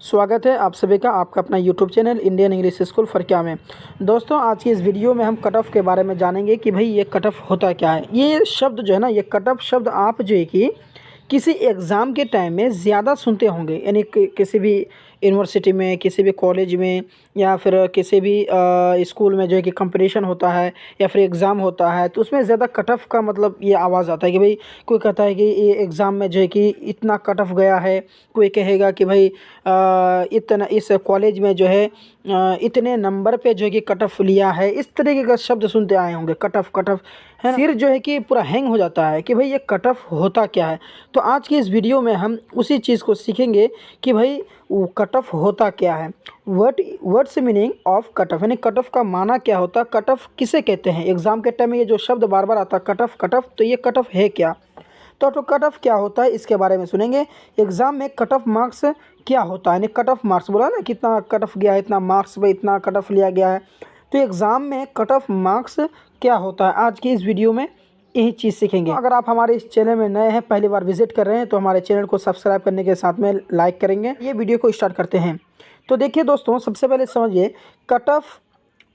स्वागत है आप सभी का आपका अपना YouTube channel Indian English School Farakya में। दोस्तों आज की इस वीडियो में हम कट ऑफ के बारे में जानेंगे कि भाई ये कट ऑफ होता क्या है। ये शब्द जो है ना, ये कट ऑफ शब्द आप जो है कि किसी एग्ज़ाम के टाइम में ज़्यादा सुनते होंगे, यानी किसी भी यूनिवर्सिटी में, किसी भी कॉलेज में या फिर किसी भी स्कूल में जो है कि कंपटीशन होता है या फिर एग्ज़ाम होता है, तो उसमें ज़्यादा कट ऑफ का मतलब ये आवाज़ आता है कि भाई कोई कहता है कि ये एग्ज़ाम में जो है कि इतना कट ऑफ गया है, कोई कहेगा कि भाई इतना इस कॉलेज में जो है इतने नंबर पे जो है कि कट ऑफ लिया है। इस तरीके का शब्द सुनते आए होंगे, कट ऑफ है ना। सिर जो है कि पूरा हैंग हो जाता है कि भाई ये कट ऑफ होता क्या है। तो आज की इस वीडियो में हम उसी चीज़ को सीखेंगे कि भाई वो कट ऑफ होता क्या है। Words meaning of cut off, यानी कट ऑफ का माना क्या होता है, कट ऑफ किसे कहते हैं। एग्जाम के टाइम में ये जो शब्द बार बार आता है कट ऑफ, तो ये कट ऑफ है क्या। तो कट ऑफ क्या होता है इसके बारे में सुनेंगे। एग्जाम में कट ऑफ मार्क्स क्या होता है, यानी कट ऑफ मार्क्स बोला ना, कितना कट ऑफ गया है, इतना मार्क्स पे इतना कट ऑफ लिया गया है। तो एग्ज़ाम में कट ऑफ मार्क्स क्या होता है, आज की इस वीडियो में यही चीज़ सीखेंगे। अगर आप हमारे इस चैनल में नए हैं, पहली बार विजिट कर रहे हैं, तो हमारे चैनल को सब्सक्राइब करने के साथ में लाइक करेंगे। ये वीडियो को स्टार्ट करते हैं। तो देखिए दोस्तों, सबसे पहले समझिए कट ऑफ,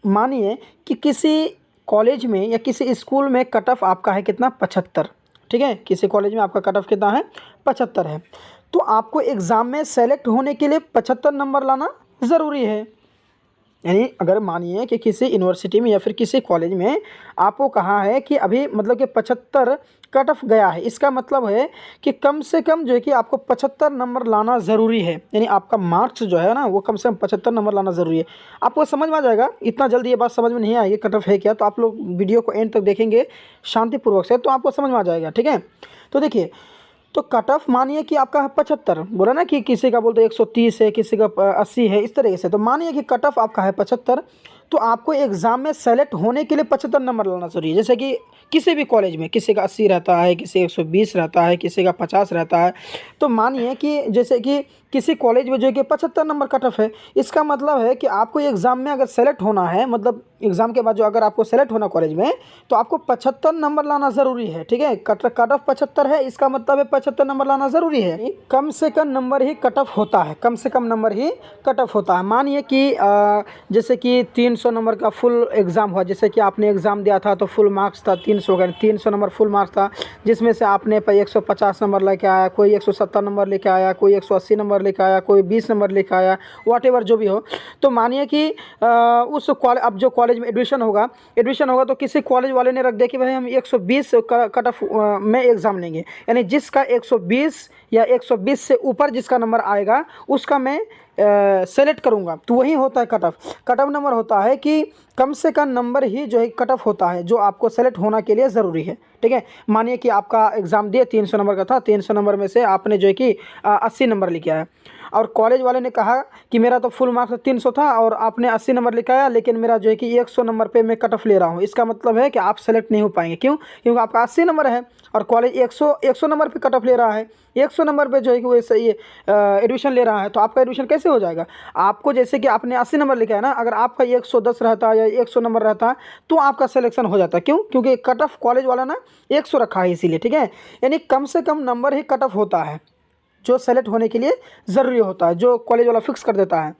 मानिए कि किसी कॉलेज में या किसी स्कूल में कट ऑफ आपका है कितना, 75। ठीक है, किसी कॉलेज में आपका कट ऑफ कितना है, 75 है। तो आपको एग्ज़ाम में सेलेक्ट होने के लिए 75 नंबर लाना ज़रूरी है। यानी अगर मानिए कि किसी यूनिवर्सिटी में या फिर किसी कॉलेज में आपको कहा है कि अभी मतलब कि 75 कट ऑफ गया है, इसका मतलब है कि कम से कम जो है कि आपको 75 नंबर लाना ज़रूरी है। यानी आपका मार्क्स जो है ना, वो कम से कम 75 नंबर लाना ज़रूरी है। आपको समझ में आ जाएगा, इतना जल्दी ये बात समझ में नहीं आएगी कट ऑफ है क्या, तो आप लोग वीडियो को एंड तक देखेंगे शांतिपूर्वक से, तो आपको समझ में आ जाएगा। ठीक है, तो देखिए, तो कट ऑफ मानिए कि आपका है 75, बोला ना कि किसी का बोलते 130 है, किसी का 80 है, इस तरीके से। तो मानिए कि कट ऑफ आपका है 75, तो आपको एग्ज़ाम में सेलेक्ट होने के लिए 75 नंबर लाना चाहिए। जैसे कि किसी भी कॉलेज में किसी का 80 रहता है, किसी 120 रहता है, किसी का 50 रहता है। तो मानिए कि जैसे कि किसी कॉलेज में जो है कि 75 नंबर कट ऑफ है, इसका मतलब है कि आपको एग्ज़ाम में अगर सेलेक्ट होना है, मतलब एग्ज़ाम के बाद जो अगर आपको सेलेक्ट होना कॉलेज में, तो आपको 75 नंबर लाना ज़रूरी है। ठीक है, कट ऑफ 75 है, इसका मतलब है 75 नंबर लाना ज़रूरी है। कम से कम नंबर ही कट ऑफ होता है, कम से कम नंबर ही कट ऑफ होता है। मानिए कि जैसे कि 300 नंबर का फुल एग्ज़ाम हुआ, जैसे कि आपने एग्ज़ाम दिया था तो फुल मार्क्स था 300 का, 300 नंबर फुल मार्क्स था, जिसमें से आपने 150 नंबर लेके आया, कोई 170 नंबर लेके आया, कोई 180 नंबर लेके आया, कोई 20 नंबर लेके आया, व्हाटएवर जो भी हो। तो मानिए कि उस कॉलेज, अब जो कॉलेज में एडमिशन होगा तो किसी कॉलेज वाले ने रख दिया कि भाई हम 120 कट ऑफ में एग्ज़ाम लेंगे, यानी जिसका 120 या 120 से ऊपर जिसका नंबर आएगा उसका मैं सेलेक्ट करूँगा। तो वही होता है cut off. Cut off number होता है कि कम से कम नंबर ही जो है कट ऑफ होता है, जो आपको सेलेक्ट होना के लिए ज़रूरी है। ठीक है, मानिए कि आपका एग्ज़ाम दिए 300 नंबर का था, 300 नंबर में से आपने जो है कि 80 नंबर लिखा है, और कॉलेज वाले ने कहा कि मेरा तो फुल मार्क्स 300 था और आपने 80 नंबर लिखाया, लेकिन मेरा जो है कि 100 नंबर पे मैं कट ऑफ ले रहा हूँ। इसका मतलब है कि आप सेलेक्ट नहीं हो पाएंगे। क्यों? क्योंकि आपका 80 नंबर है और कॉलेज 100 नंबर पे कट ऑफ ले रहा है। 100 नंबर पे जो है कि वो ये एडमिशन ले रहा है, तो आपका एडमिशन कैसे हो जाएगा। आपको जैसे कि आपने 80 नंबर लिखा है ना, अगर आपका 110 रहता या 100 नंबर रहता तो आपका सिलेक्शन हो जाता। क्यों? क्योंकि कट ऑफ कॉलेज वाला ना 100 रखा है, इसीलिए। ठीक है, यानी कम से कम नंबर ही कट ऑफ होता है जो सेलेक्ट होने के लिए ज़रूरी होता है, जो कॉलेज वाला फिक्स कर देता है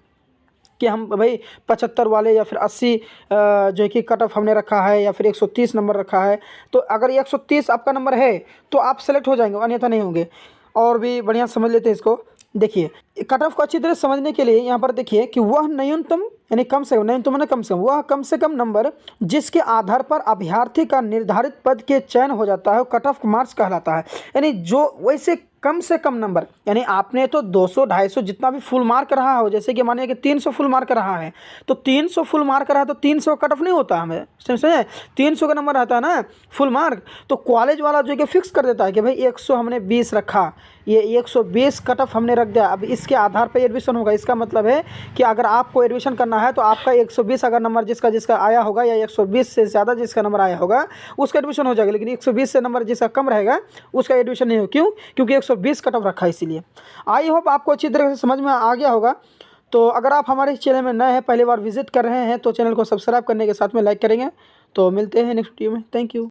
कि हम भाई 75 वाले या फिर 80 जो है कि कट ऑफ हमने रखा है, या फिर 130 नंबर रखा है। तो अगर 130 आपका नंबर है तो आप सेलेक्ट हो जाएंगे, अन्यथा नहीं होंगे। और भी बढ़िया समझ लेते हैं इसको। देखिए, कट ऑफ को अच्छी तरह समझने के लिए यहाँ पर देखिए कि वह न्यूनतम, यानी कम से कम, न्यूनतम कम से कम, वह कम से कम नंबर जिसके आधार पर अभ्यर्थी का निर्धारित पद के चयन हो जाता है, कट ऑफ मार्क्स कहलाता है। यानी जो वैसे कम से कम नंबर, यानी आपने तो 200 250 जितना भी फुल मार्क रहा हो, जैसे कि मानिए कि 300 फुल मार्क रहा है, तो 300 फुल मार्क रहा है तो 300 कट ऑफ नहीं होता हमें, समझे। 300 का नंबर रहता है ना फुल मार्क, तो कॉलेज वाला जो है कि फिक्स कर देता है कि भाई 100 हमने 20 रखा, ये 120 कट ऑफ हमने रख दिया, अब इसके आधार पर एडमिशन होगा। इसका मतलब है कि अगर आपको एडमिशन करना है तो आपका 120 अगर नंबर जिसका आया होगा, या 120 से ज़्यादा जिसका नंबर आया होगा उसका एडमिशन हो जाएगा, लेकिन 120 से नंबर जिसका कम रहेगा उसका एडमिशन नहीं हो। क्यों? क्योंकि 120 कट ऑफ रखा है, इसीलिए। आई होप आपको अच्छी तरह से समझ में आ गया होगा। तो अगर आप हमारे इस चैनल में नए हैं, पहली बार विजिट कर रहे हैं, तो चैनल को सब्सक्राइब करने के साथ में लाइक करेंगे। तो मिलते हैं नेक्स्ट वीडियो में। Thank you.